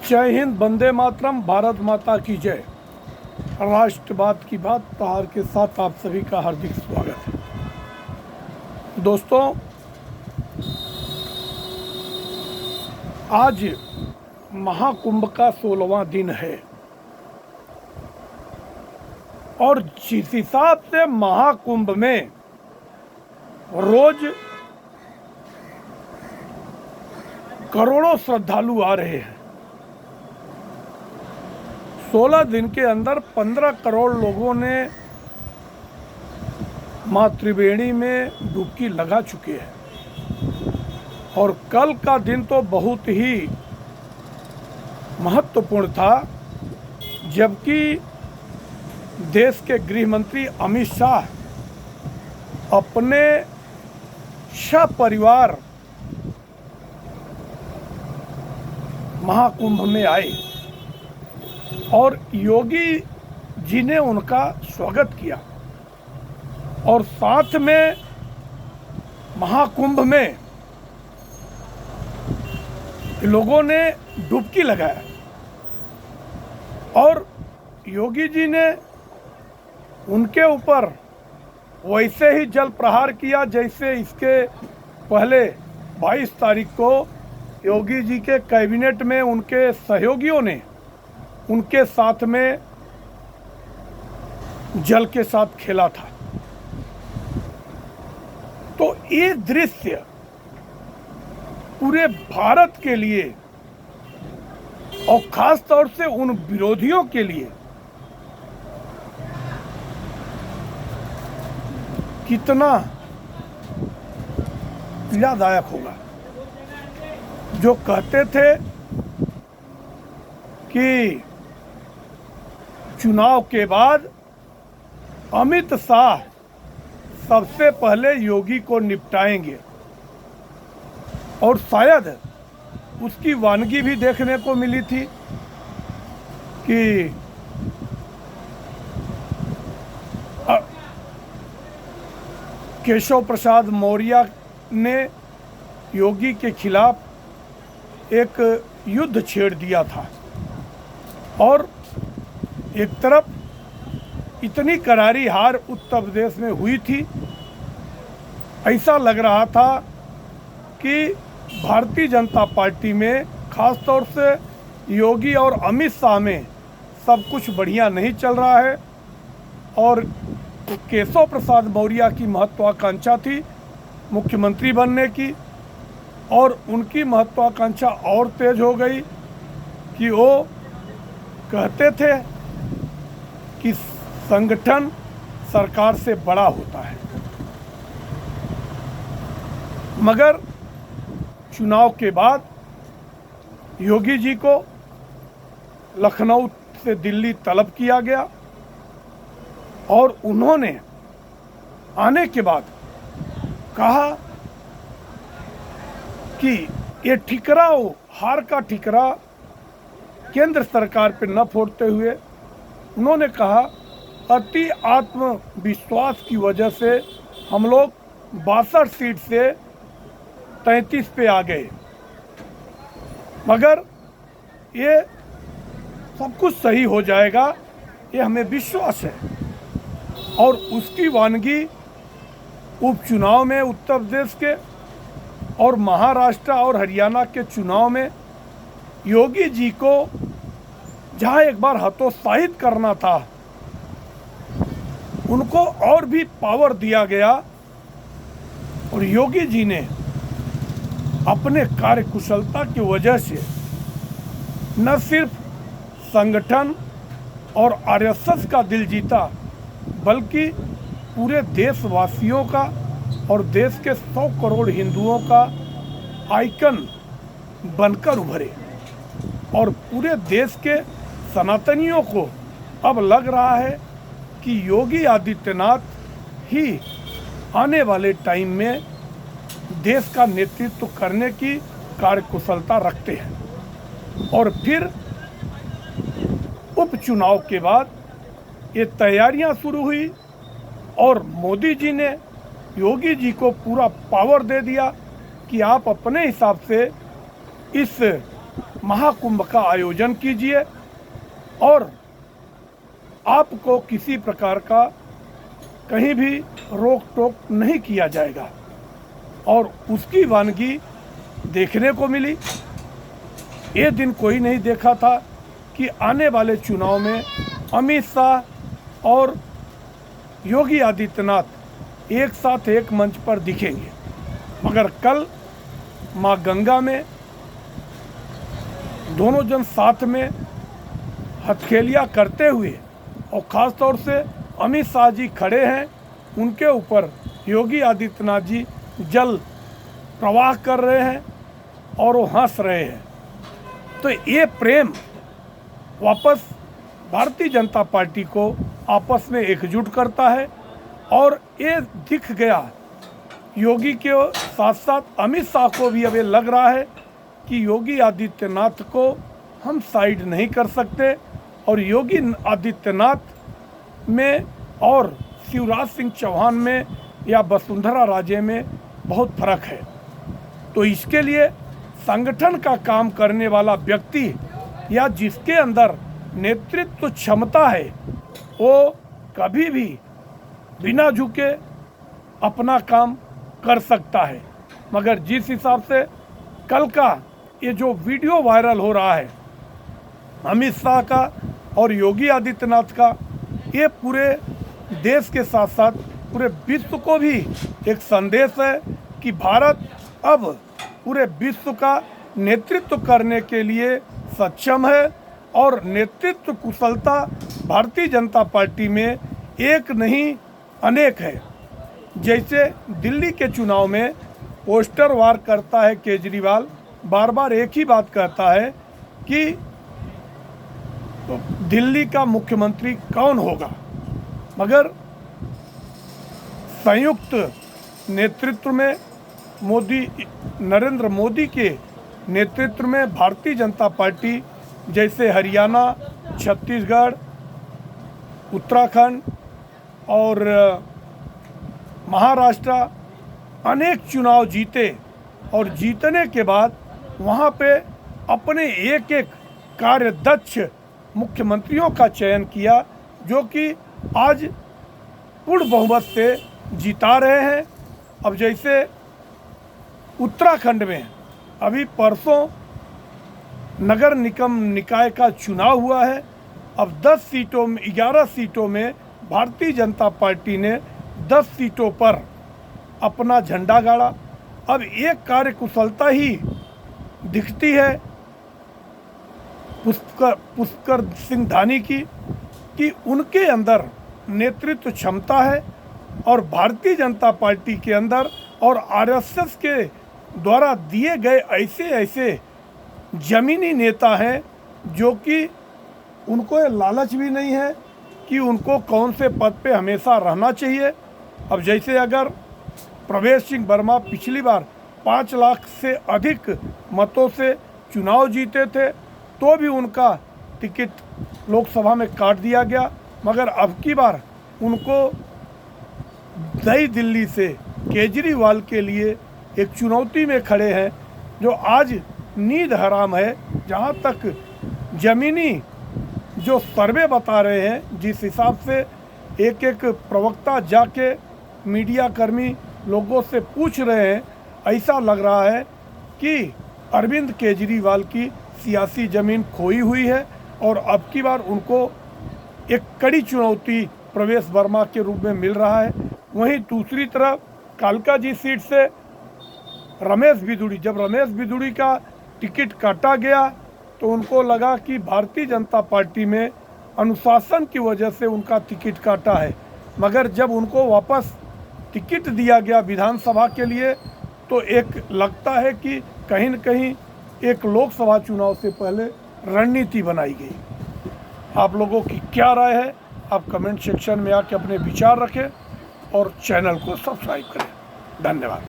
जय हिंद, वंदे मातरम, भारत माता की जय। राष्ट्रवाद की बात प्रहार के साथ आप सभी का हार्दिक स्वागत है। दोस्तों, आज महाकुंभ का 16वां दिन है और जिस हिसाब से महाकुंभ में रोज करोड़ों श्रद्धालु आ रहे हैं, 16 दिन के अंदर 15 करोड़ लोगों ने माँ त्रिवेणी में डुबकी लगा चुके हैं और कल का दिन तो बहुत ही महत्वपूर्ण था, जबकि देश के गृह मंत्री अमित शाह अपने सपरिवार महाकुंभ में आए और योगी जी ने उनका स्वागत किया और साथ में महाकुंभ में लोगों ने डुबकी लगाया और योगी जी ने उनके ऊपर वैसे ही जल प्रहार किया जैसे इसके पहले 22 तारीख को योगी जी के कैबिनेट में उनके सहयोगियों ने उनके साथ में जल के साथ खेला था। तो ये दृश्य पूरे भारत के लिए और खास तौर से उन विरोधियों के लिए कितना पीड़ादायक होगा, जो कहते थे कि चुनाव के बाद अमित शाह सबसे पहले योगी को निपटाएंगे और शायद उसकी वानगी भी देखने को मिली थी कि केशव प्रसाद मौर्य ने योगी के खिलाफ एक युद्ध छेड़ दिया था और एक तरफ इतनी करारी हार उत्तर प्रदेश में हुई थी, ऐसा लग रहा था कि भारतीय जनता पार्टी में खास तौर से योगी और अमित शाह में सब कुछ बढ़िया नहीं चल रहा है और केशव प्रसाद मौर्य की महत्वाकांक्षा थी मुख्यमंत्री बनने की और उनकी महत्वाकांक्षा और तेज हो गई कि वो कहते थे कि संगठन सरकार से बड़ा होता है, मगर चुनाव के बाद योगी जी को लखनऊ से दिल्ली तलब किया गया और उन्होंने आने के बाद कहा कि ये ठिकरा हो, हार का ठिकरा केंद्र सरकार पर न फोड़ते हुए उन्होंने कहा अति आत्मविश्वास की वजह से हम लोग 62 सीट से 33 पे आ गए, मगर ये सब कुछ सही हो जाएगा, ये हमें विश्वास है। और उसकी वानगी उपचुनाव में उत्तर प्रदेश के और महाराष्ट्र और हरियाणा के चुनाव में योगी जी को जहां एक बार हतोत्साहित करना था, उनको और भी पावर दिया गया और योगी जी ने अपने कार्यकुशलता की वजह से न सिर्फ संगठन और आरएसएस का दिल जीता, बल्कि पूरे देशवासियों का और देश के 100 करोड़ हिंदुओं का आइकन बनकर उभरे और पूरे देश के सनातनियों को अब लग रहा है कि योगी आदित्यनाथ ही आने वाले टाइम में देश का नेतृत्व करने की कार्यकुशलता रखते हैं। और फिर उपचुनाव के बाद ये तैयारियां शुरू हुई और मोदी जी ने योगी जी को पूरा पावर दे दिया कि आप अपने हिसाब से इस महाकुंभ का आयोजन कीजिए और आपको किसी प्रकार का कहीं भी रोक टोक नहीं किया जाएगा। और उसकी वानगी देखने को मिली। ये दिन कोई नहीं देखा था कि आने वाले चुनाव में अमित शाह और योगी आदित्यनाथ एक साथ एक मंच पर दिखेंगे, मगर कल मां गंगा में दोनों जन साथ में हथेलियां करते हुए और ख़ास तौर से अमित शाह जी खड़े हैं, उनके ऊपर योगी आदित्यनाथ जी जल प्रवाह कर रहे हैं और वो हंस रहे हैं। तो ये प्रेम वापस भारतीय जनता पार्टी को आपस में एकजुट करता है और ये दिख गया योगी के साथ साथ अमित शाह को भी अब ये लग रहा है कि योगी आदित्यनाथ को हम साइड नहीं कर सकते और योगी आदित्यनाथ में और शिवराज सिंह चौहान में या वसुंधरा राजे में बहुत फर्क है। तो इसके लिए संगठन का काम करने वाला व्यक्ति या जिसके अंदर नेतृत्व क्षमता है वो कभी भी बिना झुके अपना काम कर सकता है। मगर जिस हिसाब से कल का ये जो वीडियो वायरल हो रहा है अमित शाह का और योगी आदित्यनाथ का, ये पूरे देश के साथ साथ पूरे विश्व को भी एक संदेश है कि भारत अब पूरे विश्व का नेतृत्व करने के लिए सक्षम है और नेतृत्व कुशलता भारतीय जनता पार्टी में एक नहीं अनेक है। जैसे दिल्ली के चुनाव में पोस्टर वार करता है केजरीवाल, बार बार एक ही बात कहता है कि तो दिल्ली का मुख्यमंत्री कौन होगा, मगर संयुक्त नेतृत्व में नरेंद्र मोदी के नेतृत्व में भारतीय जनता पार्टी जैसे हरियाणा, छत्तीसगढ़, उत्तराखंड और महाराष्ट्र अनेक चुनाव जीते और जीतने के बाद वहाँ पे अपने एक एक कार्यदक्ष मुख्यमंत्रियों का चयन किया जो कि आज पूर्ण बहुमत से जिता रहे हैं। अब जैसे उत्तराखंड में अभी परसों नगर निगम निकाय का चुनाव हुआ है। अब 10 सीटों में 11 सीटों में भारतीय जनता पार्टी ने 10 सीटों पर अपना झंडा गाड़ा। अब एक कार्यकुशलता ही दिखती है पुष्कर सिंह धामी की कि उनके अंदर नेतृत्व क्षमता है और भारतीय जनता पार्टी के अंदर और आरएसएस के द्वारा दिए गए ऐसे ऐसे जमीनी नेता हैं जो कि उनको ये लालच भी नहीं है कि उनको कौन से पद पे हमेशा रहना चाहिए। अब जैसे अगर प्रवेश सिंह वर्मा पिछली बार 5 लाख से अधिक मतों से चुनाव जीते थे तो भी उनका टिकट लोकसभा में काट दिया गया, मगर अब की बार उनको नई दिल्ली से केजरीवाल के लिए एक चुनौती में खड़े हैं जो आज नींद हराम है। जहां तक ज़मीनी जो सर्वे बता रहे हैं, जिस हिसाब से एक एक प्रवक्ता जाके मीडिया कर्मी लोगों से पूछ रहे हैं, ऐसा लग रहा है कि अरविंद केजरीवाल की सियासी ज़मीन खोई हुई है और अब की बार उनको एक कड़ी चुनौती प्रवेश वर्मा के रूप में मिल रहा है। वहीं दूसरी तरफ कालकाजी सीट से रमेश बिधूड़ी, जब रमेश बिधूड़ी का टिकट काटा गया तो उनको लगा कि भारतीय जनता पार्टी में अनुशासन की वजह से उनका टिकट काटा है, मगर जब उनको वापस टिकट दिया गया विधानसभा के लिए तो एक लगता है कि कहीं न कहीं एक लोकसभा चुनाव से पहले रणनीति बनाई गई। आप लोगों की क्या राय है? आप कमेंट सेक्शन में आके अपने विचार रखें और चैनल को सब्सक्राइब करें। धन्यवाद।